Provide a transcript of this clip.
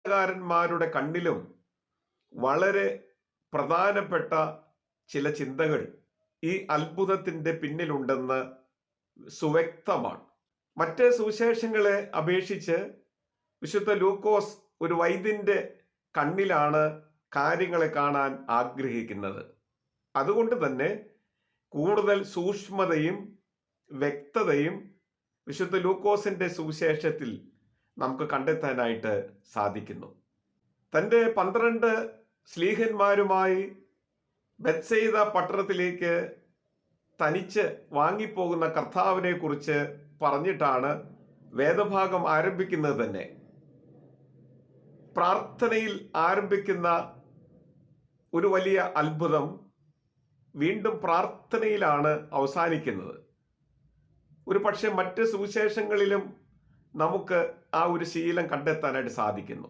കാരന്മാരുടെ കണ്ണിലും വളരെ പ്രധാനപ്പെട്ട ചില ചിന്തകൾ ഈ അത്ഭുതത്തിന്റെ പിന്നിലുണ്ടെന്ന് സുവ്യക്തമാണ്. മറ്റ് സുവിശേഷങ്ങളെ അപേക്ഷിച്ച് വിശുദ്ധ ലൂക്കോസ് ഒരു വൈദ്യന്റെ കണ്ണിലാണ് കാര്യങ്ങളെ കാണാൻ ആഗ്രഹിക്കുന്നത്. അതുകൊണ്ട് തന്നെ കൂടുതൽ സൂക്ഷ്മതയും വ്യക്തതയും വിശുദ്ധ ലൂക്കോസിന്റെ സുവിശേഷത്തിൽ നമുക്ക് കണ്ടെത്താനായിട്ട് സാധിക്കുന്നു. തൻ്റെ 12 ശ്ലീഹന്മാരുമായി ബെത്സയിദ പട്ടണത്തിലേക്ക് തനിച്ച് വാങ്ങിപ്പോകുന്ന കർത്താവിനെ കുറിച്ച് പറഞ്ഞിട്ടാണ് വേദഭാഗം ആരംഭിക്കുന്നത് തന്നെ. പ്രാർത്ഥനയിൽ ആരംഭിക്കുന്ന ഒരു വലിയ അത്ഭുതം വീണ്ടും പ്രാർത്ഥനയിലാണ് അവസാനിക്കുന്നത്. ഒരു പക്ഷെ മറ്റ് സുവിശേഷങ്ങളിലും നമുക്ക് ആ ഒരു ശീലം കണ്ടെത്താനായിട്ട് സാധിക്കുന്നു.